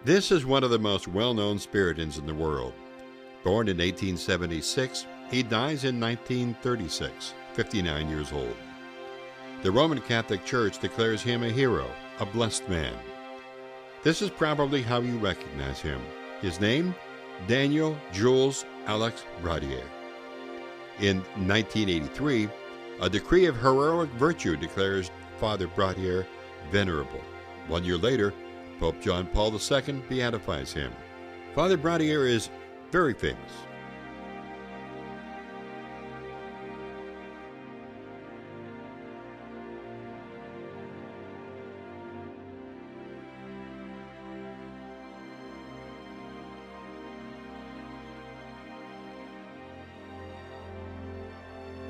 This is one of the most well-known Spiritans in the world. Born in 1876, he dies in 1936, 59 years old. The Roman Catholic Church declares him a hero, a blessed man. This is probably how you recognize him. His name? Daniel Jules Alex Brottier. In 1983, a decree of heroic virtue declares Father Brottier venerable. 1 year later, Pope John Paul II beatifies him. Father Brottier is very famous.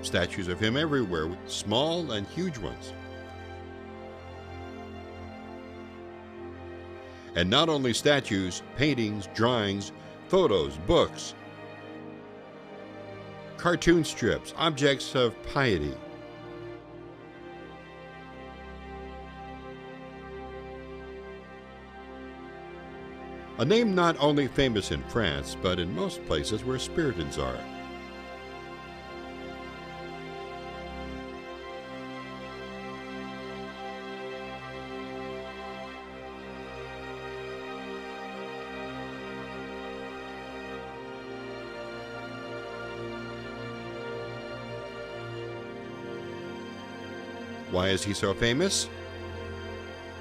Statues of him everywhere, small and huge ones. And not only statues, paintings, drawings, photos, books, cartoon strips, objects of piety. A name not only famous in France, but in most places where Spiritans are. Why is he so famous?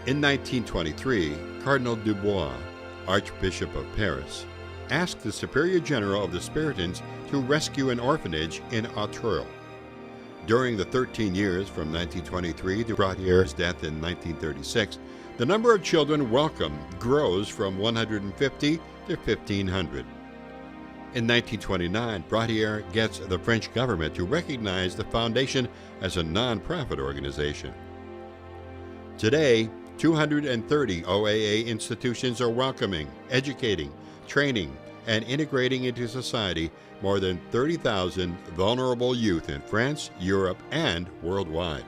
In 1923, Cardinal Dubois, Archbishop of Paris, asked the Superior General of the Spiritans to rescue an orphanage in O.A.A. During the 13 years from 1923 to Brottier's death in 1936, the number of children welcomed grows from 150 to 1,500. In 1929, Brottier gets the French government to recognize the foundation as a non-profit organization. Today, 230 O.A.A. institutions are welcoming, educating, training, and integrating into society more than 30,000 vulnerable youth in France, Europe, and worldwide.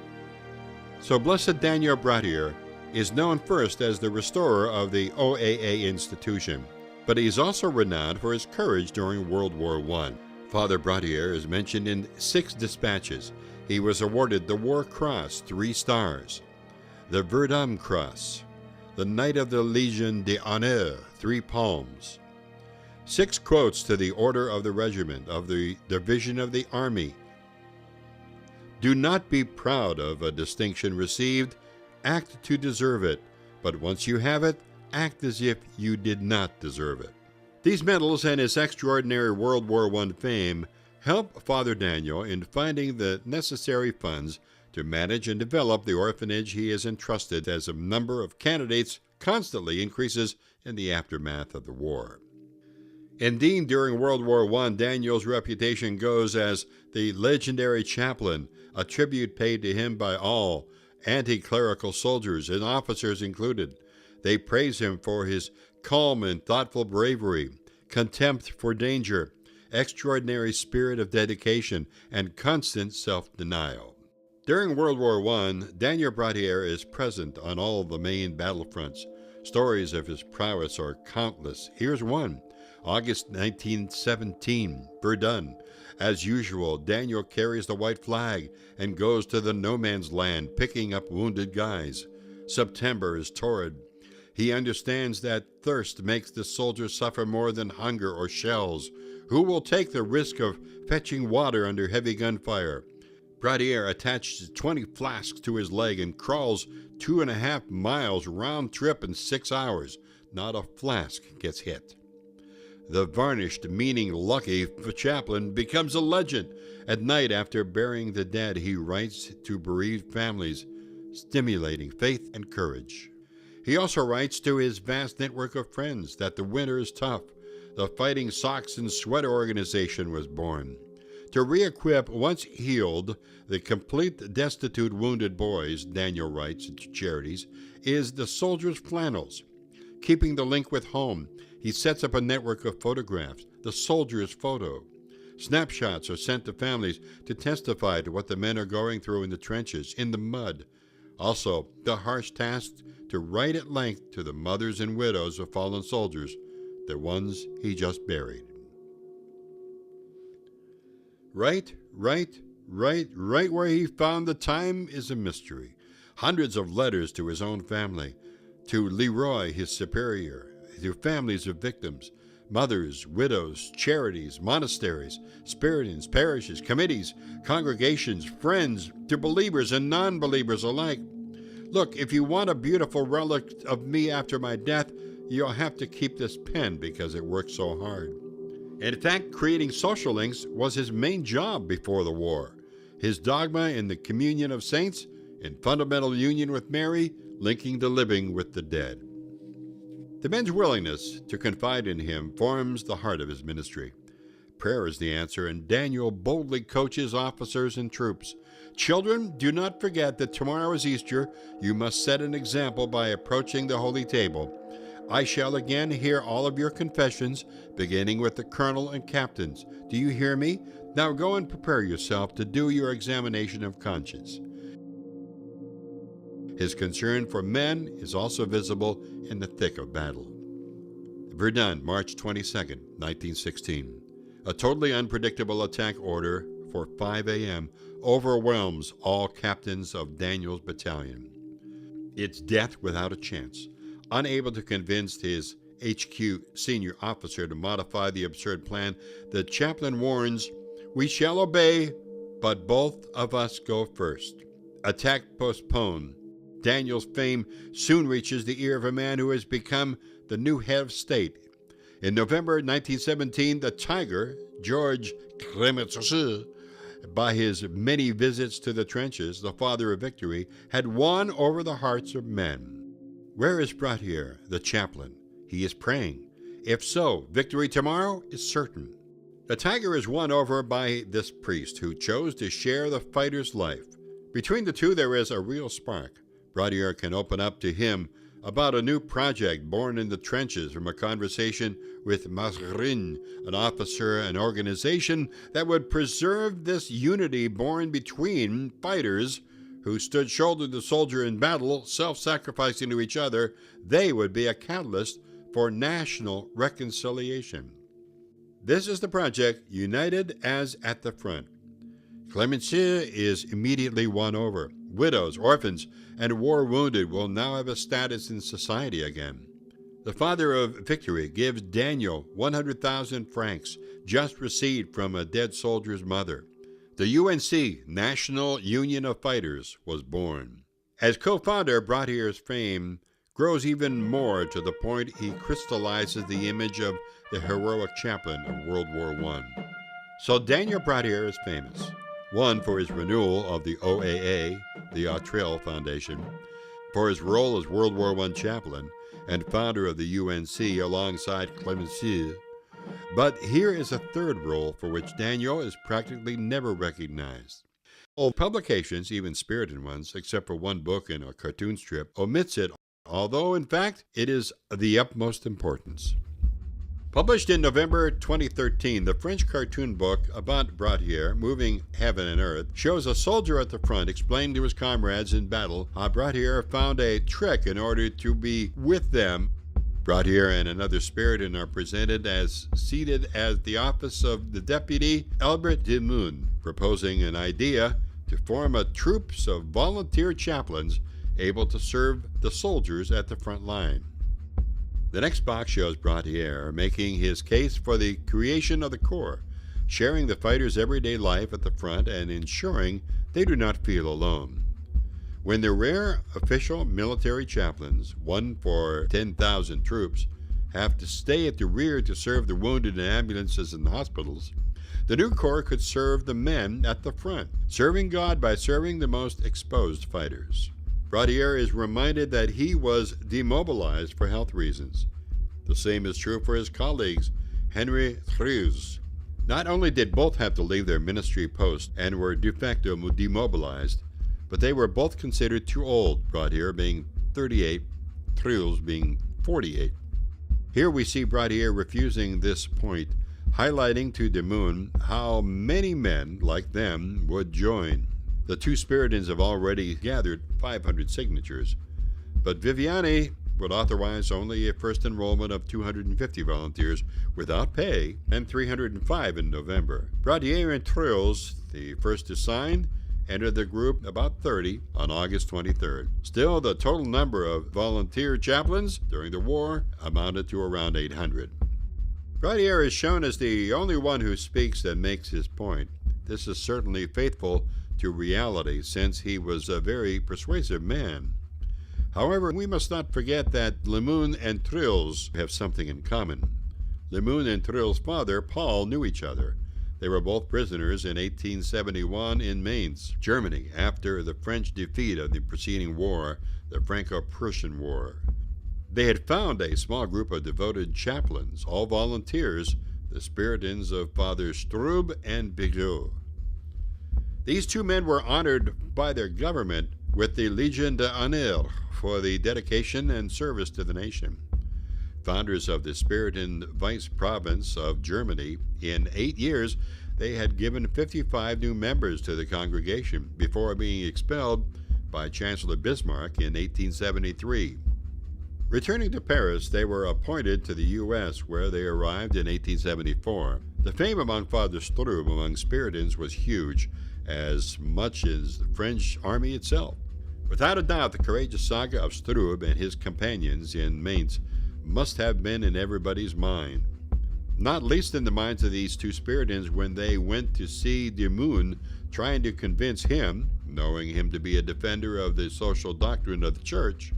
So Blessed Daniel Brottier is known first as the restorer of the O.A.A. institution, but he is also renowned for his courage during World War I. Father Brottier is mentioned in 6 dispatches. He was awarded the War Cross, 3 stars, the Verdun Cross, the Knight of the Legion d'Honneur, 3 palms, 6 quotes to the Order of the Regiment of the Division of the Army. Do not be proud of a distinction received, act to deserve it, but once you have it, act as if you did not deserve it. These medals and his extraordinary World War I fame help Father Daniel in finding the necessary funds to manage and develop the orphanage he is entrusted, as a number of candidates constantly increases in the aftermath of the war. Indeed, during World War I, Daniel's reputation goes as the legendary chaplain, a tribute paid to him by all, anti-clerical soldiers and officers included. They praise him for his calm and thoughtful bravery, contempt for danger, extraordinary spirit of dedication, and constant self-denial. During World War I, Daniel Brottier is present on all the main battlefronts. Stories of his prowess are countless. Here's one. August 1917, Verdun. As usual, Daniel carries the white flag and goes to the no man's land, picking up wounded guys. September is torrid. He understands that thirst makes the soldier suffer more than hunger or shells. Who will take the risk of fetching water under heavy gunfire? Brottier attaches 20 flasks to his leg and crawls 2.5 miles round trip in 6 hours. Not a flask gets hit. The varnished, meaning lucky chaplain becomes a legend. At night, after burying the dead, he writes to bereaved families, stimulating faith and courage. He also writes to his vast network of friends that the winter is tough. The Fighting Socks and Sweater organization was born. To re-equip once healed, the complete destitute wounded boys, Daniel writes to charities, is the Soldiers' Flannels. Keeping the link with home, he sets up a network of photographs, the Soldier's Photo. Snapshots are sent to families to testify to what the men are going through in the trenches, in the mud, Also, the harsh task to write at length to the mothers and widows of fallen soldiers, the ones he just buried. Right where he found the time is a mystery. Hundreds of letters to his own family, to Leroy, his superior, to families of victims, mothers, widows, charities, monasteries, Spiritans, parishes, committees, congregations, friends, to believers and non-believers alike. Look, if you want a beautiful relic of me after my death, you'll have to keep this pen because it works so hard. In fact, creating social links was his main job before the war. His dogma in the communion of saints, in fundamental union with Mary, linking the living with the dead. The men's willingness to confide in him forms the heart of his ministry. Prayer is the answer, and Daniel boldly coaches officers and troops. Children, do not forget that tomorrow is Easter. You must set an example by approaching the holy table. I shall again hear all of your confessions, beginning with the colonel and captains. Do you hear me? Now go and prepare yourself to do your examination of conscience. His concern for men is also visible in the thick of battle. Verdun, March 22, 1916. A totally unpredictable attack order for 5 a.m. overwhelms all captains of Daniel's battalion. It's death without a chance. Unable to convince his HQ senior officer to modify the absurd plan, the chaplain warns, "We shall obey, but both of us go first." Attack postponed. Daniel's fame soon reaches the ear of a man who has become the new head of state. In November 1917, the Tiger, George Clemenceau, by his many visits to the trenches, the father of victory, had won over the hearts of men. Where is Brottier, the chaplain? He is praying. If so, victory tomorrow is certain. The Tiger is won over by this priest who chose to share the fighter's life. Between the two, there is a real spark. Brottier can open up to him about a new project born in the trenches from a conversation with Mazarin, an officer and organization that would preserve this unity born between fighters who stood shoulder to shoulder in battle, self-sacrificing to each other. They would be a catalyst for national reconciliation. This is the project United as at the Front. Clemenceau is immediately won over. Widows, orphans, and war wounded will now have a status in society again. The father of victory gives Daniel 100,000 francs, just received from a dead soldier's mother. The UNC, National Union of Fighters, was born. As co-founder, Brottier's fame grows even more to the point he crystallizes the image of the heroic chaplain of World War I. So Daniel Brottier is famous. One, for his renewal of the O.A.A., the O.A.A. Foundation, for his role as World War I chaplain and founder of the UNC alongside Clemenceau. But here is a third role for which Daniel is practically never recognized. All publications, even spirited ones, except for one book and a cartoon strip, omits it, although in fact it is of the utmost importance. Published in November 2013, the French cartoon book about Brottier, Moving Heaven and Earth, shows a soldier at the front explaining to his comrades in battle how Brottier found a trick in order to be with them. Brottier and another Spiritan are presented as seated at the office of the deputy Albert de Moon, proposing an idea to form a troops of volunteer chaplains able to serve the soldiers at the front line. The next box shows Brottier making his case for the creation of the Corps, sharing the fighters' everyday life at the front and ensuring they do not feel alone. When the rare official military chaplains, one for 10,000 troops, have to stay at the rear to serve the wounded in ambulances and hospitals, the new Corps could serve the men at the front, serving God by serving the most exposed fighters. Brottier is reminded that he was demobilized for health reasons. The same is true for his colleagues, Henri Trilles. Not only did both have to leave their ministry post and were de facto demobilized, but they were both considered too old, Brottier being 38, Trilles being 48. Here we see Brottier refusing this point, highlighting to de Moon how many men like them would join. The two Spiritans have already gathered 500 signatures, but Viviani would authorize only a first enrollment of 250 volunteers without pay and 305 in November. Brottier and Trilles, the first to sign, entered the group about 30 on August 23rd. Still, the total number of volunteer chaplains during the war amounted to around 800. Brottier is shown as the only one who speaks and makes his point. This is certainly faithful to reality, since he was a very persuasive man. However, we must not forget that Lemoine and Trilles have something in common. Lemoine and Trilles' father, Paul, knew each other. They were both prisoners in 1871 in Mainz, Germany, after the French defeat of the preceding war, the Franco-Prussian War. They had found a small group of devoted chaplains, all volunteers, the Spiritans of Fathers Strube and Bigot. These two men were honored by their government with the Légion d'honneur for the dedication and service to the nation. Founders of the Spiritan Vice Province of Germany, in 8 years they had given 55 new members to the congregation before being expelled by Chancellor Bismarck in 1873. Returning to Paris, they were appointed to the U.S., where they arrived in 1874. The fame among Father Strube among Spiritans was huge, as much as the French army itself. Without a doubt, the courageous saga of Strube and his companions in Mainz must have been in everybody's mind, not least in the minds of these two Spiritans when they went to see Demoun, trying to convince him, knowing him to be a defender of the social doctrine of the church,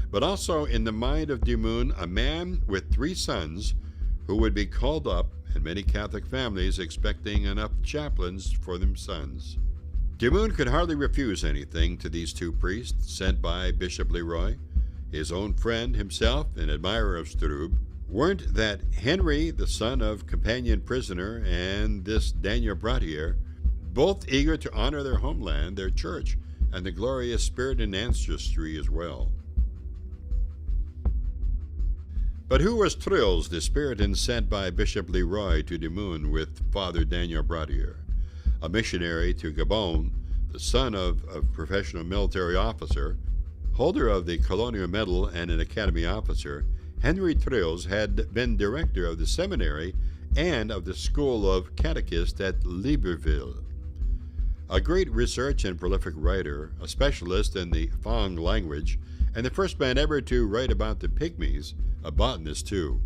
but also in the mind of Demoun, a man with 3 sons who would be called up, and many Catholic families expecting enough chaplains for their sons. Demoun could hardly refuse anything to these two priests sent by Bishop Leroy. His own friend, himself an admirer of Strube, warned that Henri, the son of companion prisoner, and this Daniel Brottier, both eager to honor their homeland, their church, and the glorious Spiritan ancestry as well. But who was Trilles, the Spiritan sent by Bishop Leroy to Demoun with Father Daniel Brottier? A missionary to Gabon, the son of a professional military officer, holder of the Colonial Medal and an academy officer, Henri Trilles had been director of the seminary and of the School of Catechists at Libreville. A great research and prolific writer, a specialist in the Fang language, and the first man ever to write about the Pygmies, a botanist too.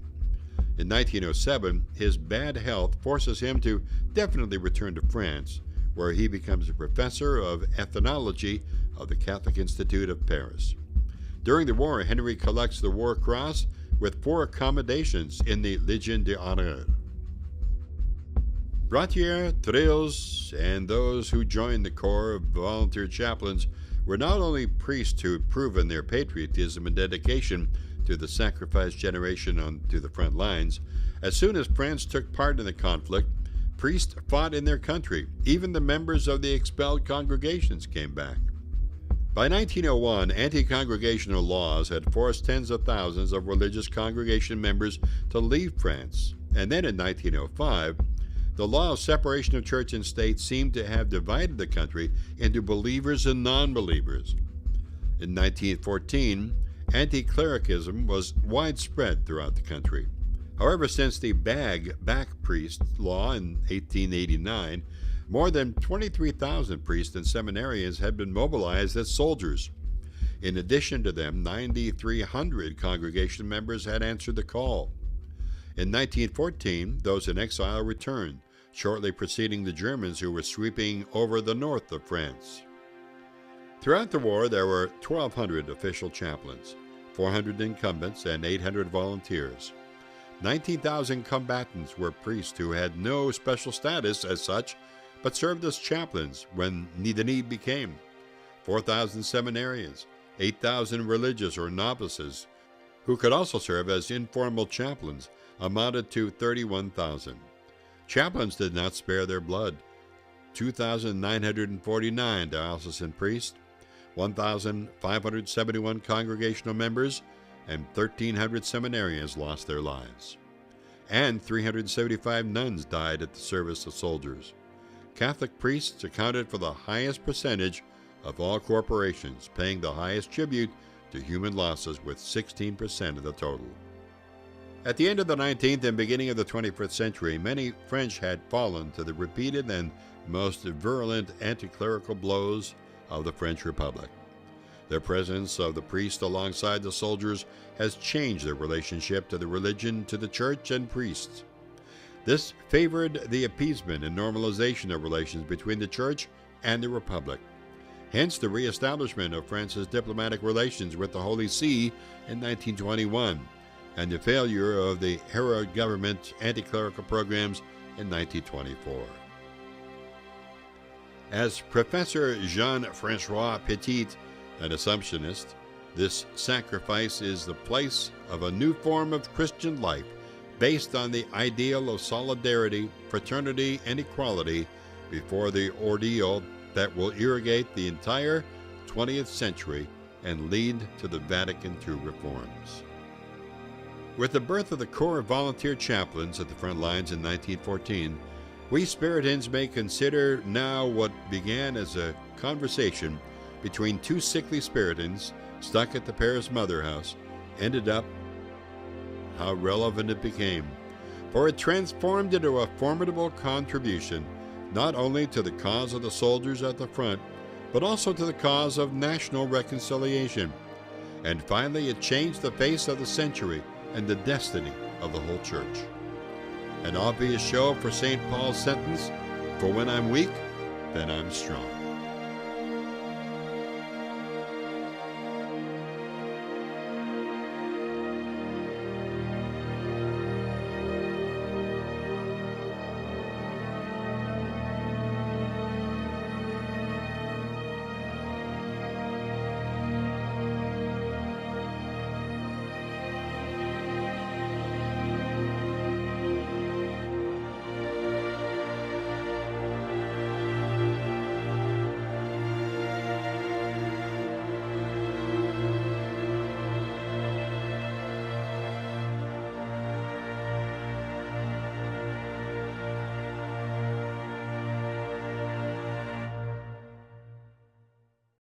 In 1907, his bad health forces him to definitely return to France, where he becomes a professor of ethnology of the Catholic Institute of Paris. During the war, Henri collects the War Cross with 4 accommodations in the Légion d'honneur. Brottier, Trilles, and those who joined the Corps of Volunteer Chaplains were not only priests who had proven their patriotism and dedication to the sacrificed generation onto the front lines. As soon as France took part in the conflict, priests fought in their country. Even the members of the expelled congregations came back. By 1901, anti-congregational laws had forced tens of thousands of religious congregation members to leave France. And then in 1905, the law of separation of church and state seemed to have divided the country into believers and non-believers. In 1914, anti-clericism was widespread throughout the country. However, since the Back Priest Law in 1889, more than 23,000 priests and seminarians had been mobilized as soldiers. In addition to them, 9,300 congregation members had answered the call. In 1914, those in exile returned, shortly preceding the Germans who were sweeping over the north of France. Throughout the war, there were 1,200 official chaplains, 400 incumbents, and 800 volunteers. 19,000 combatants were priests who had no special status as such, but served as chaplains when the need became. 4,000 seminarians, 8,000 religious or novices, who could also serve as informal chaplains, amounted to 31,000. Chaplains did not spare their blood. 2,949 diocesan priests, 1,571 congregational members, and 1,300 seminarians lost their lives. And 375 nuns died at the service of soldiers. Catholic priests accounted for the highest percentage of all corporations, paying the highest tribute to human losses with 16% of the total. At the end of the 19th and beginning of the 21st century, many French had fallen to the repeated and most virulent anti-clerical blows of the French Republic. The presence of the priest alongside the soldiers has changed their relationship to the religion, to the church and priests. This favored the appeasement and normalization of relations between the church and the Republic. Hence the reestablishment of France's diplomatic relations with the Holy See in 1921, and the failure of the Hérault government's anti-clerical programs in 1924. As Professor Jean-François Petit, an Assumptionist, this sacrifice is the place of a new form of Christian life based on the ideal of solidarity, fraternity, and equality before the ordeal that will irrigate the entire 20th century and lead to the Vatican II reforms. With the birth of the Corps of Volunteer Chaplains at the front lines in 1914, we Spiritans may consider now what began as a conversation between two sickly Spiritans stuck at the Paris Mother House ended up how relevant it became, for it transformed into a formidable contribution not only to the cause of the soldiers at the front, but also to the cause of national reconciliation. And finally, it changed the face of the century and the destiny of the whole church. An obvious show for St. Paul's sentence, "For when I'm weak, then I'm strong."